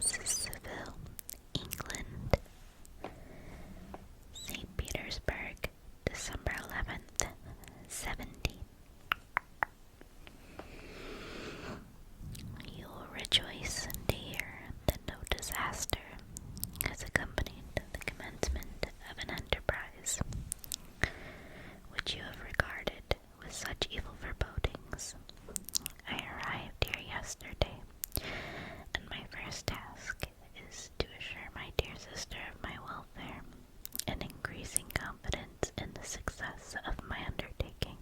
Seville, England. St. Petersburg, December 11th, 17. You will rejoice to hear that no disaster has accompanied the commencement of an enterprise which you have regarded with such evil forebodings. I arrived here yesterday, and my first task is to assure my dear sister of my welfare and increasing confidence in the success of my undertaking.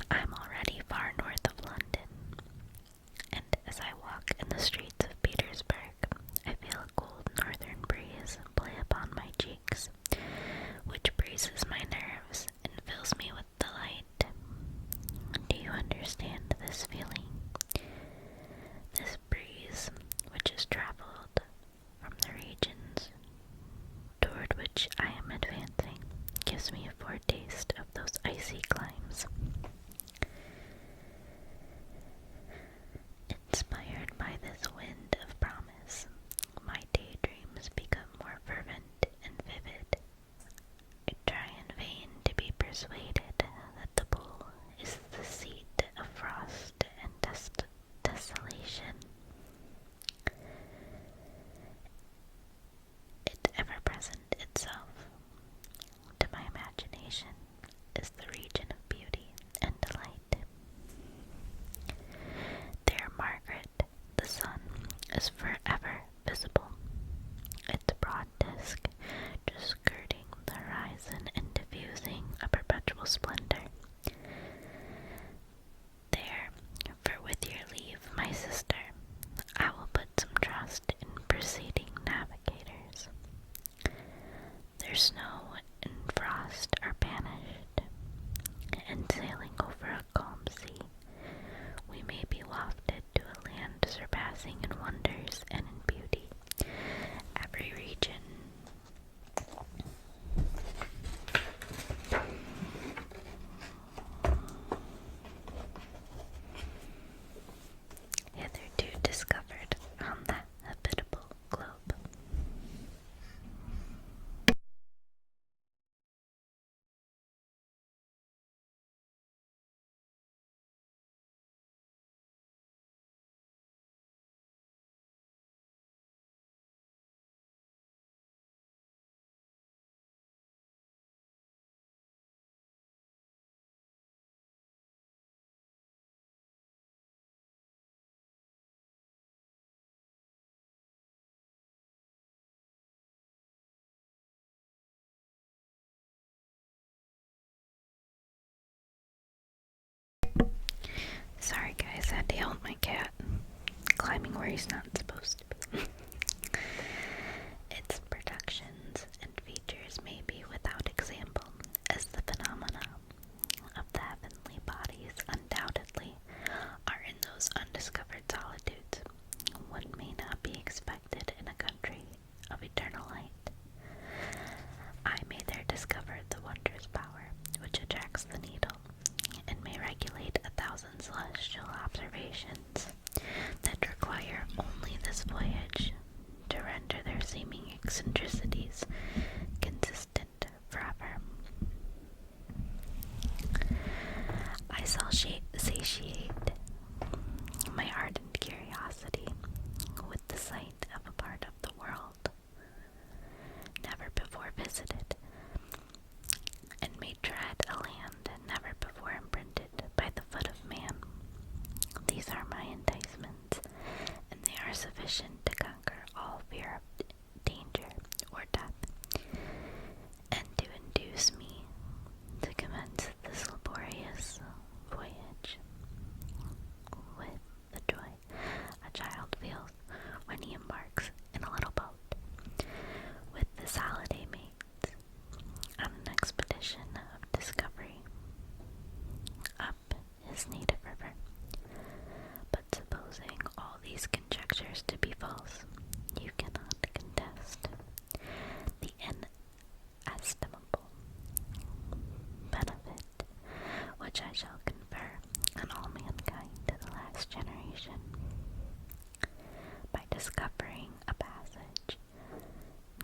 I'm already far north of London, and as I walk in the streets of Petersburg, I feel a cold northern breeze play upon my cheeks, which braces my nerves and fills me with delight. Do you understand this feeling? This breeze, which has traveled from the regions toward which I am advancing, gives me a foretaste of those icy climes. Inspired by this wind of promise, my daydreams become more fervent and vivid. I try in vain to be persuaded that the pole is the seat of frost and desolation. It ever-present itself, to my imagination, is the region of beauty and delight. There, Margaret, the sun is forever visible, its broad disk just skirting the horizon and diffusing a perpetual splendor. There, for with your leave, my sister, I will put some trust in preceding navigators. Their snow and frost are banished, and sailing over a calm sea, we may be wafted to a land surpassing in wonders and in beauty every region. Hitherto discovered on the habitable globe. Sorry guys, I had to yell at my cat climbing where he's not supposed to be. Its productions and features may be without example, as the phenomena of the heavenly bodies undoubtedly are in those undiscovered solitudes. What may not be expected in a country of eternal light. I may there discover the wondrous power which attracts the needle, and may regulate 1,000 celestial observations that require only this voyage to render their seeming eccentricities consistent forever. I shall satiate my ardent curiosity with the sight of a part of the world never before visited, and may tread a land never before imprinted by the foot of man. These are my enticements, and they are sufficient to conquer all fear of danger or death, and to induce me to commence this laborious voyage with the joy a child feels when he embarks in a little boat with his holiday mates on an expedition of discovery up his native river. But supposing all these conjectures to be false, you cannot contest the inestimable benefit which I shall confer on all mankind to the last generation. discovering a passage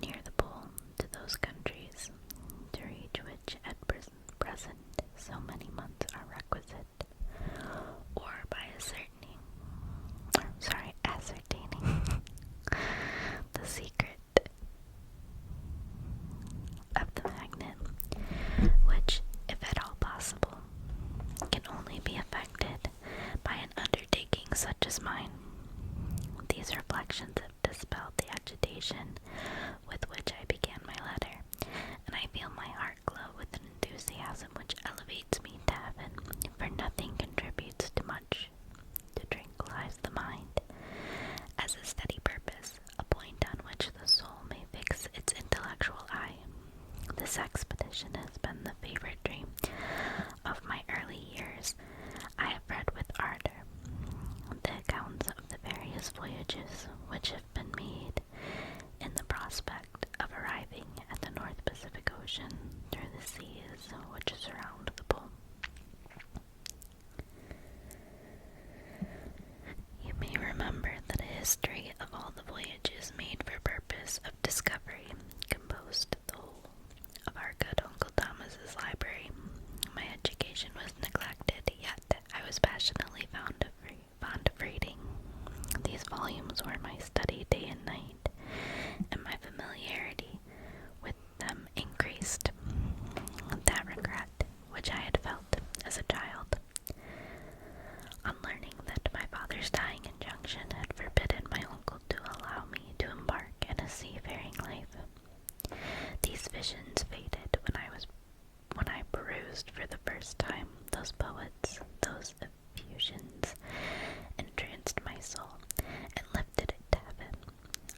near the pole to those countries, to reach which at present so many months are requisite, or by ascertaining the secret of the magnet, which, if at all possible, can only be effected by an undertaking such as mine. These reflections have dispelled the agitation with which I began my letter, and I feel my heart glow with an enthusiasm which elevates me to heaven, for nothing contributes too much to tranquilize the mind as a steady purpose, a point on which the soul may fix its intellectual eye. This expedition has been the favorite dream of my early years. I have read with ardor the accounts of the various voyages which have been made in the prospect of arriving at the North Pacific Ocean through the seas which surround the pole. You may remember that a history of all the voyages made for purpose of discovery composed the whole of our good Uncle Thomas's library. My education was neglected, yet I was passionately fond of reading. These volumes were my study day and night, and my familiarity with them increased. That regret which I had felt as a child on learning that my father's dying injunction had forbidden my uncle to allow me to embark in a seafaring life. These visions faded when I perused for the first time those poets, those effusions, entranced my soul and lifted it to heaven.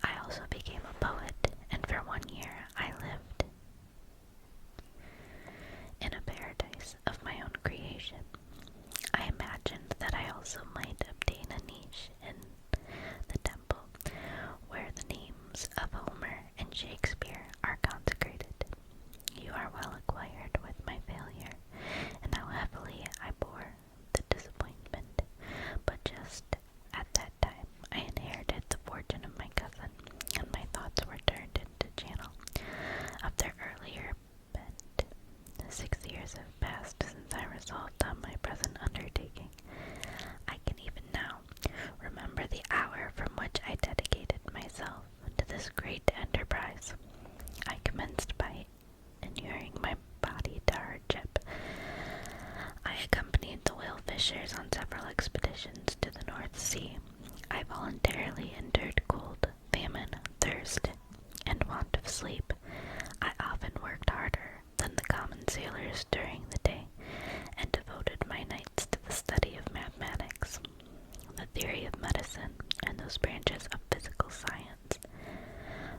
I also became a poet, and for 1 year I lived in a paradise of my own creation. I imagined that I also might obtain a niche in the temple where the names of Homer and Shakespeare are consecrated. You are well acquainted with my failure, and how heavily I bore the disappointment, but just at that time I inherited the fortune of my cousin, and my thoughts were turned into channel of their earlier bent. 6 years have passed since I resolved on my present undertaking. I can even now remember the hour from which I dedicated myself to this great enterprise. I commenced by inuring my body to hardship. I accompanied the whale fishers on several expeditions to the North Sea. I voluntarily endured cold, famine, thirst, and want of sleep. I often worked harder than the common sailors during the day, and devoted my nights to the study of mathematics, the theory of medicine, and those branches of physical science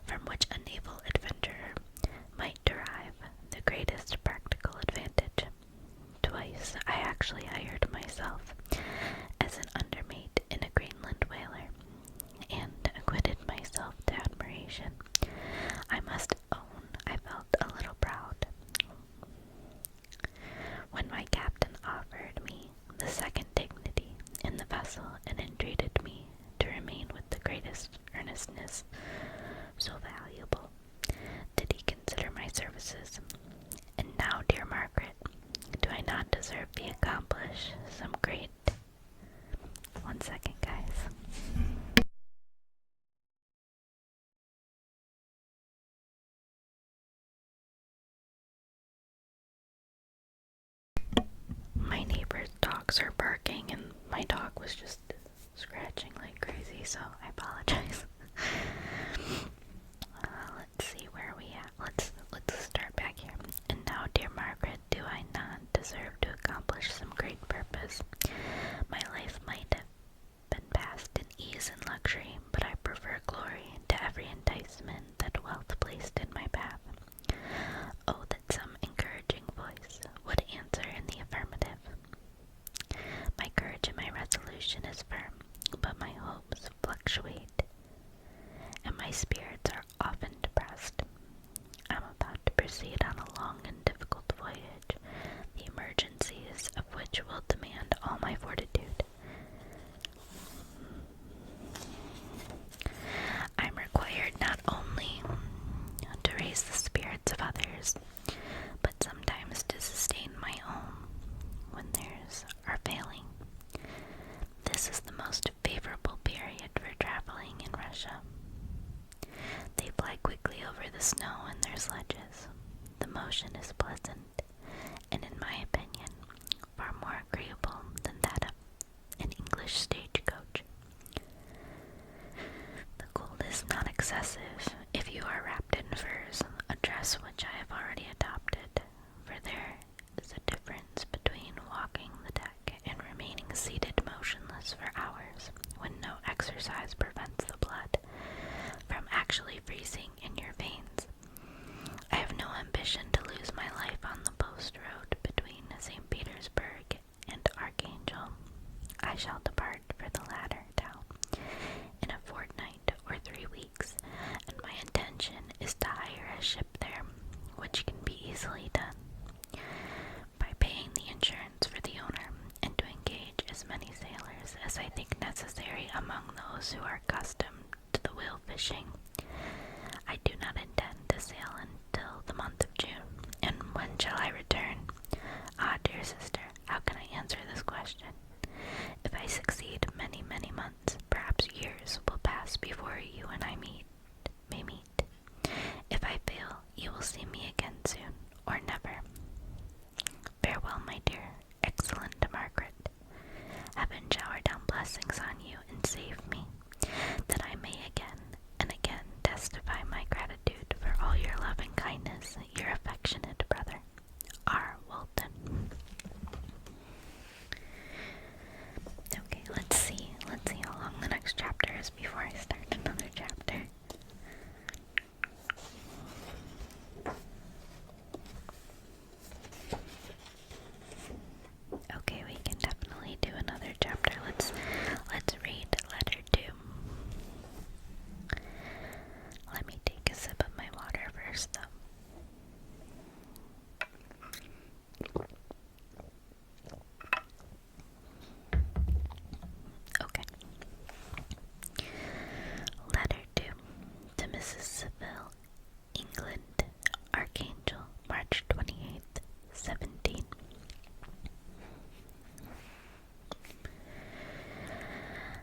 from which a naval adventurer might derive the greatest practical advantage. Twice I actually hired myself as an undermate in a Greenland whaler, and acquitted myself to admiration. I must own I felt a little proud when my captain offered me the second dignity in the vessel and entreated me to remain with the greatest earnestness. So valuable did he consider my services. And now, dear Margaret, do I not deserve to accomplish some great... 1 second, guys. My neighbor's dogs are barking, and my dog was just scratching like crazy, so I apologize. Let's see where we at. Let's start back here. And now, dear Margaret, do I not deserve to accomplish some great purpose? My life might have been passed in ease and luxury, but I prefer glory to every enticement that wealth placed in my path. Oh, that some encouraging voice would answer in the affirmative. My courage and my resolution is firm, but my hopes fluctuate militia. They fly quickly over the snow in their sledges. The motion is pleasant, and in my opinion, far more agreeable than that of an English stagecoach. The cold is not excessive if you are wrapped in furs, a dress which I have already adopted, for there is a difference between walking the deck and remaining seated motionless for hours when no exercise prevents the blood from actually freezing in your veins. I have no ambition to lose my life on the post road between St. Petersburg and Archangel. I shall depart for the latter town in a fortnight or 3 weeks, and my intention is to hire a ship there, which can be easily done by paying the insurance for the owner, and to engage as many sailors as I think necessary among those who are accustomed to the whale fishing. I do not intend to sail until the month of June. And when shall I return? Ah, dear sister, how can I answer this question? If I succeed, many, many months, perhaps years, will pass before you and I may meet. If I fail, you will see me again soon, or never. Farewell, my dear, excellent Margaret. Heaven shower down blessings on you and save me, that I may again and again testify my gratitude for all your love and kindness, your affectionate brother, R. Walton. Okay, let's see how long the next chapter is before I start another chapter. Okay, we can definitely do another chapter. Let's read letter 2. Let me take a sip of my water first, though. Okay. Letter 2 to Mrs. Seville, England, Archangel, March 28th, 17.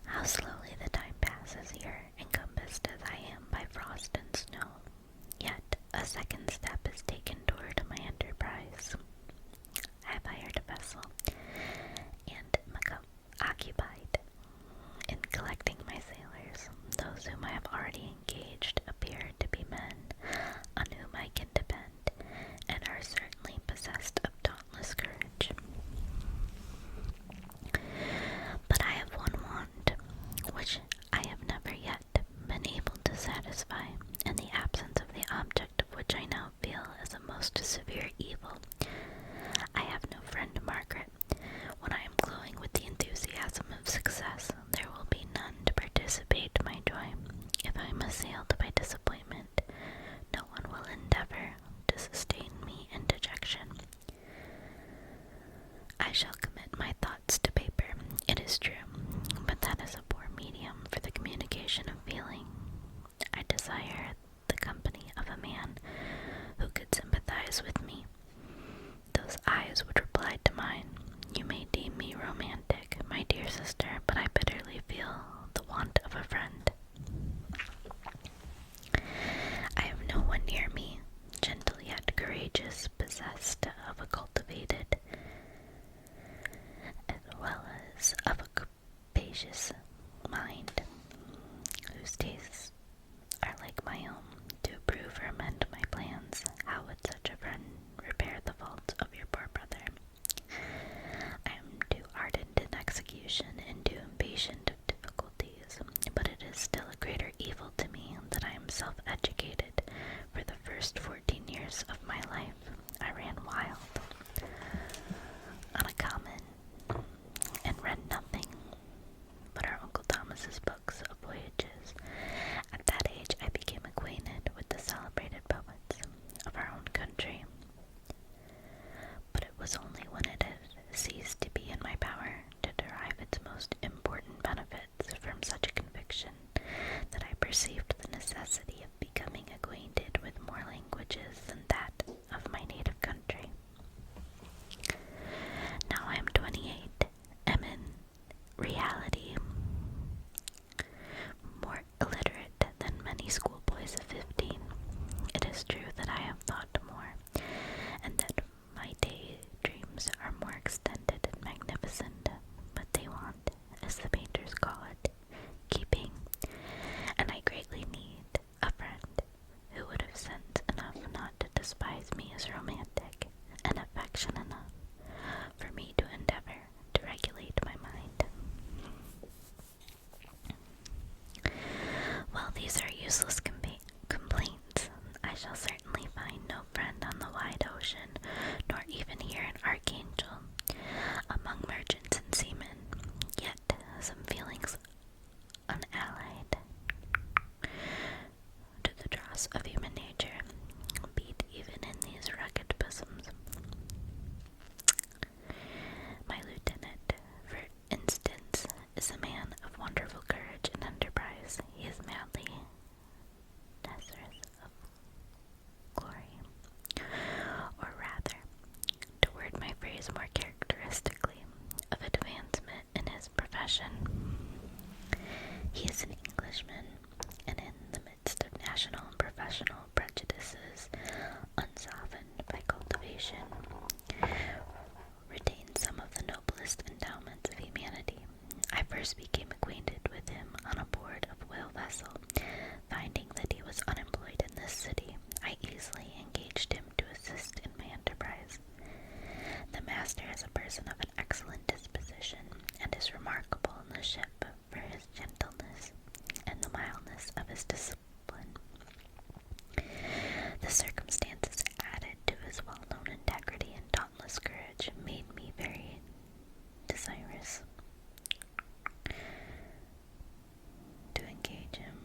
How slowly the time passes here, encompassed as I am by frost and snow. Yet a second step is taken toward my enterprise. I have hired a vessel, and am occupied in collecting my sailors. Those whom I have already engaged appear to be men on whom I can depend, and are certainly possessed of dauntless courage. But I have one want, which I have never yet been able to satisfy, and the absence of the object of which I now feel as a most severe evil. I have no friend, Margaret. When I am glowing with the enthusiasm of success, there will be none to participate my joy. If I am assailed by disappointment, no one will endeavor to sustain me in dejection. I shall commit my thoughts to paper, it is true, but that is a poor medium for the communication of feeling. I desire the company of a man who could sympathize with me. Those eyes would reply to mine. You may deem me romantic, my dear sister, but I bitterly feel the want of a friend. I have no one near me, gentle yet courageous, possessed of a cultivated as well as of a capacious mind, whose tastes are like my own, to approve or amend my plans. How would such a friend repair the faults of your poor brother? I am too ardent in execution and too impatient of difficulties, but it is still a greater evil to me that I am self-educated. For the first 14 years of my life, I ran wild on a common and read nothing but our Uncle Thomas's books of voyages. At that age, I became acquainted with the celebrated poets of our own country, but it was only when it had ceased to be in my power to derive its most important benefits from such a conviction that I perceived the necessity of becoming acquainted with more languages than that of my native country. useless complaints. I shall certainly find no friend on the wide ocean, nor even here in Archangel, among merchants and seamen. Yet some feelings unallied to the dross of human nature beat even in these rugged bosoms. My lieutenant, for instance, is a man of wonderful courage and enterprise. He is madly desirous of glory, or rather, to word my phrase more characteristically, of advancement in his profession. He is an Englishman, and in the midst of national and professional prejudices, unsoftened by cultivation, retains some of the noblest endowments of humanity. I first became acquainted with him on a board of a whale vessel. Finding that he was unemployed in this city, I easily engaged him to assist in my enterprise. The master is a person of an excellent disposition, and is remarkable in the ship for his gentleness and the mildness of his discipline. The circumstances added to his well-known integrity and dauntless courage made me very desirous to engage him.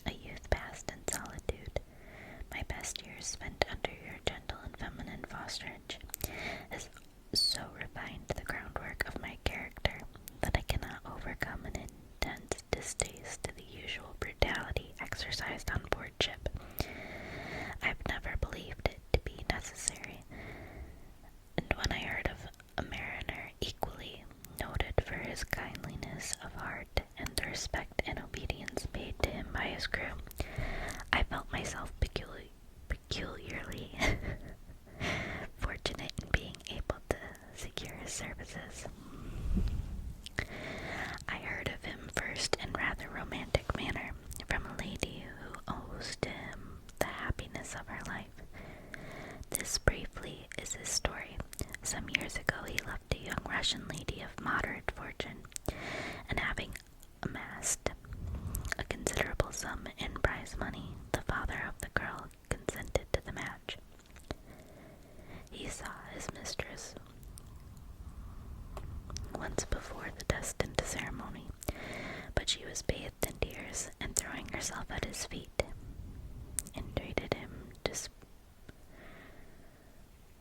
A youth passed in solitude, my best years spent under your gentle and feminine fosterage, has so refined the groundwork of my character that I cannot overcome an intense distaste to the usual brutality exercised on board ship. I have never believed it to be necessary, and when I heard of a mariner equally noted for his kindliness of heart and the respect and obedience paid to him by his crew, I felt myself peculiarly fortunate in being able to secure his services. I heard of him first in rather romantic manner from a lady who owes to him the happiness of her life. This briefly is his story. Some years ago he left a young Russian lady of moderate fortune, and having amassed a considerable sum in prize money, the father of the girl consented to the match. He saw his mistress once before the destined ceremony, but she was bathed in tears, and throwing herself at his feet, entreated him to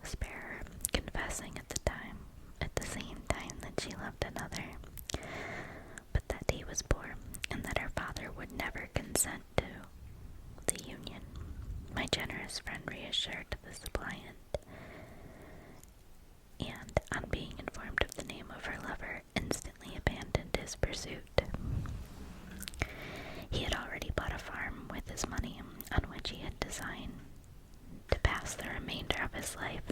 spare her, confessing at the same time that she loved another, but that he was poor, and that her father would never consent to the union. My generous friend reassured the suppliant, and, on being informed of the name of her lover, instantly abandoned his pursuit. He had already bought a farm with his money, on which he had designed to pass the remainder of his life,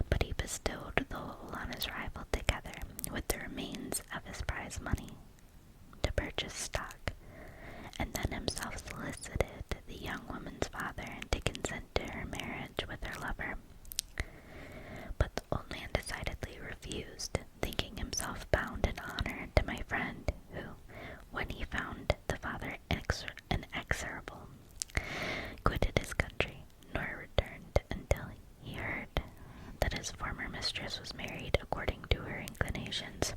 but he bestowed the whole on his rival together with the remains of his prize money to purchase stock, and then himself solicited the young woman's father to consent to her marriage with her lover. But the old man decidedly refused, thinking himself bound in honor to my friend, who, when he found the father inexorable, quitted his country, nor returned until he heard that his former mistress was married according to her inclinations.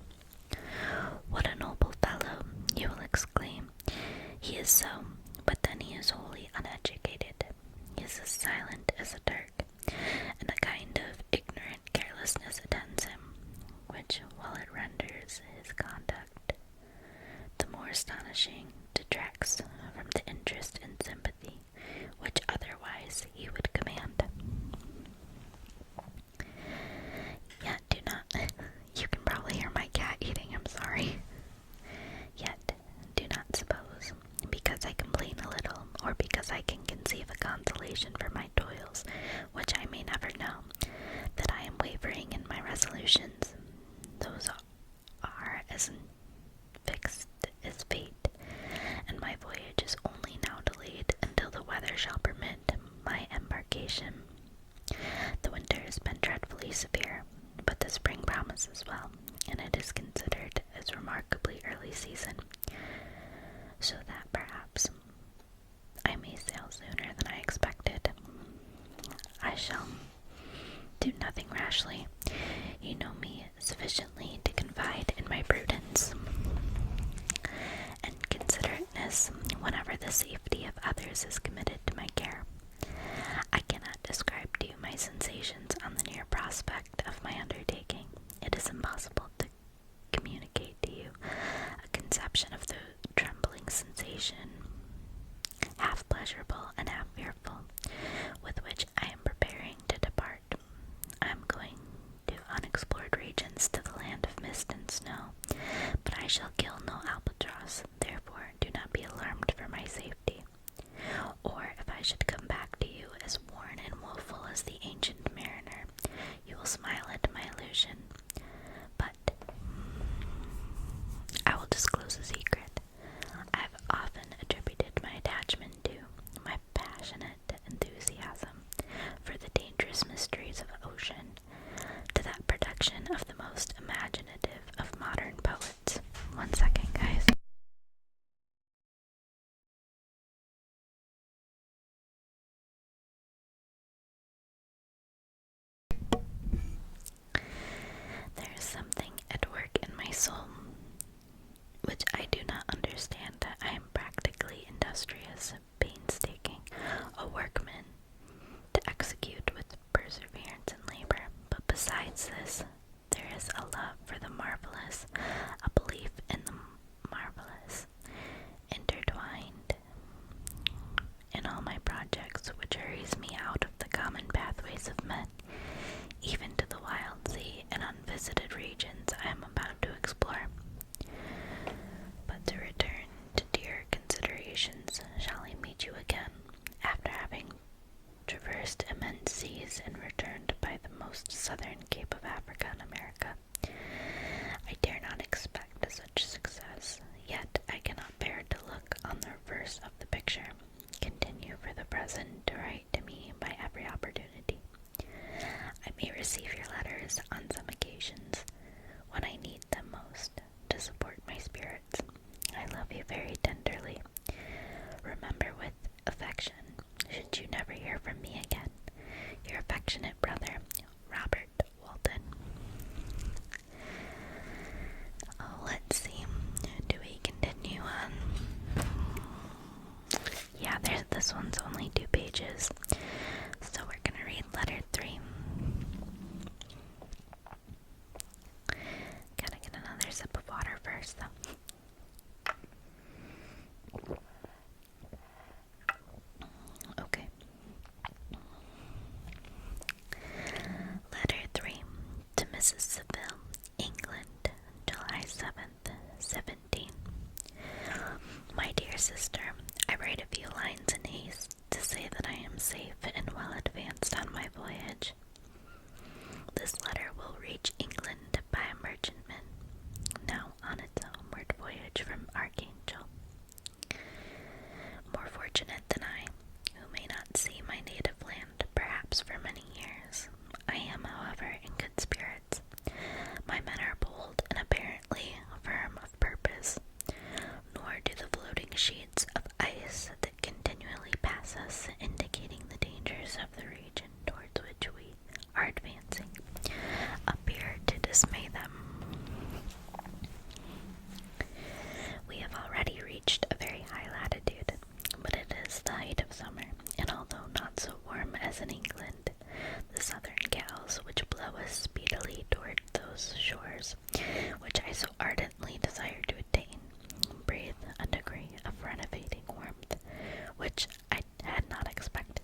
What a noble fellow, you will exclaim. He is so, but then he is wholly uneducated. He is as silent as a Turk, and a kind of ignorant carelessness attends him, which, while it renders his conduct the more astonishing, detracts from the interest and sympathy which otherwise he would command. Yet do not, you can probably hear my cat eating, I'm sorry. Yet do not suppose, because I complain a little, or because I can conceive a consolation for my toils, which I may never know, that I am wavering in my resolutions. Those are as fixed as fate, and my voyage is only now delayed until the weather shall permit my embarkation. The winter has been dreadfully severe, but the spring promises well, and it is considered as remarkably early season, so that perhaps Actually, you know me sufficiently to confide in my prudence and considerateness whenever the safety of others is committed to my care. I cannot describe to you my sensations on the near prospect of my undertaking. It is impossible to communicate to you a conception of the trembling sensation, half pleasurable and half fearful, with which I am preparing to depart. I am going to unexplored regions, to the land of mist and snow, but I shall kill no albatross. Therefore, do not be alarmed for my safety. Or if I should come back to you as worn and woeful as the ancient mariner, you will smile at my illusion. But I will disclose a secret. I have often attributed my attachment to my passionate enthusiasm for the dangerous mysteries of ocean, to that production of the most imaginative of modern poets. 1 second, guys. There is something at work in my soul which I do not understand. I am practically industrious, painstaking, a workman to execute with perseverance and labor. But besides this, there is a love for the marvelous, a belief in the marvelous, intertwined in all my projects, which hurries me out of the common pathways of men, even to the wild sea and unvisited regions I am about to explore. But to return to dear considerations, shall I meet you again, after having traversed immense seas and returned by the most southern cape of Africa and America? I dare not expect such success, yet I cannot bear to look on the reverse of the picture. Continue for the present to write to me by every opportunity. I may receive your letters on some occasions, when I need them most, to support my spirits. I love you very tenderly. Remember with affection, should you never hear from me again, your affectionate brother, Robert Walton. Oh, let's see. Do we continue on? Yeah, this one's only 2 pages. So we're gonna read letter 3. Gotta get another sip of water first, though. Okay. Letter 3 to Mrs. Seville, England, July 7th, 17. My dear sister, I write a few lines in haste to say that I am safe and well advanced on my voyage. This letter will reach England by a merchantman, now on its homeward voyage from Archangel. More fortunate than I, who may not see my native land perhaps for many years. I am, however, in good spirits. My men are bold and apparently firm of purpose, nor do the floating sheets of ice that continually pass us, indicating the dangers of the region towards which we are advancing, appear to dismay them. We have already reached a very high latitude, but it is the height of summer, and although not so warm as in England, the southern gales which blow us speedily toward those shores which I so ardently desire to attain, breathe a degree of renovating warmth which I had not expected.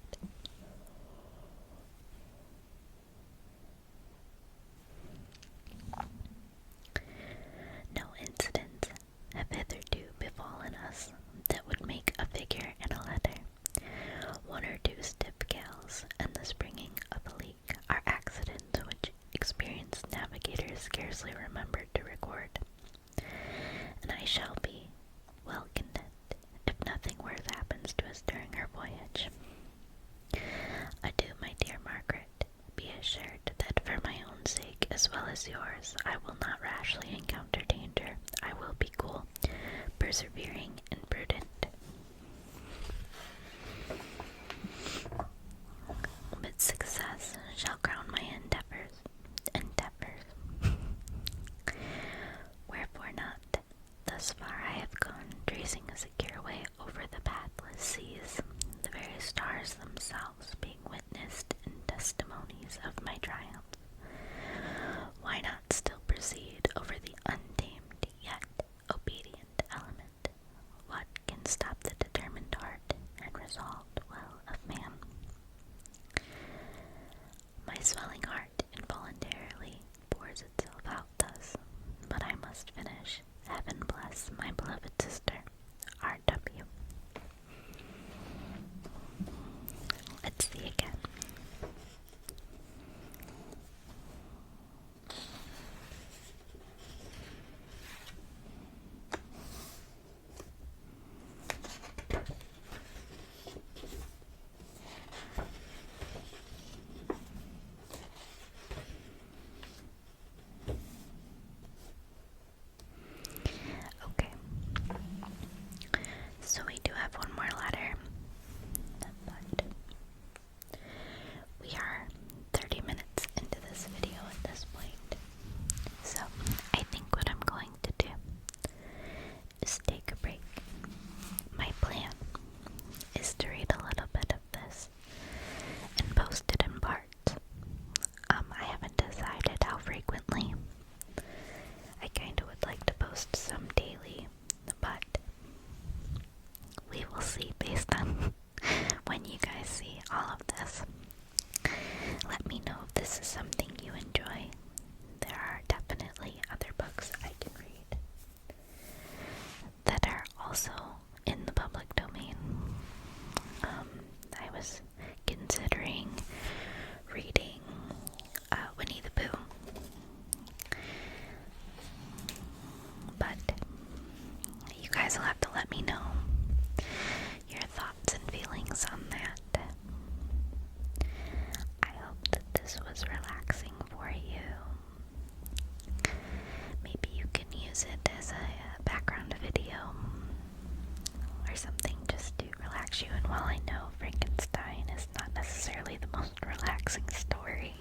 No incidents have hitherto befallen us that would make a figure in a letter. 1 or 2 stiff gales and the springing of a leak are accidents which experienced navigators scarcely remembered to record, and I shall be well content if nothing worse happens to us during our voyage. Adieu, my dear Margaret. Be assured that for my own sake as well as yours, I will not rashly encounter danger. I will be cool, persevering, and prudent. But success shall crown my endeavors. tracing a secure way over the pathless seas, the very stars themselves being witnessed in testimonies of my triumph. Why not still proceed over the untamed yet obedient element? What can stop the determined heart and resolved will of man? My swelling heart involuntarily pours itself out thus, but I must finish. Heaven bless my beloved sister, R.W. Let's see again. Okay, so we do have one more letter, but we are 30 minutes into this video at this point. So I think what I'm going to do is take a break. My plan is to read a little bit of this and post it in parts. I haven't decided how frequently. I kinda would like to post some daily, but we will see based on when you guys see all of this. Let me know if this is something you enjoy. There are definitely other books I can read that are also in the public domain. I was considering reading Winnie the Pooh, but you guys will have to let me know your thoughts and feelings on that. I hope that this was relaxing for you. Maybe you can use it as a background video or something just to relax you. And while I know Frankenstein is not necessarily the most relaxing story,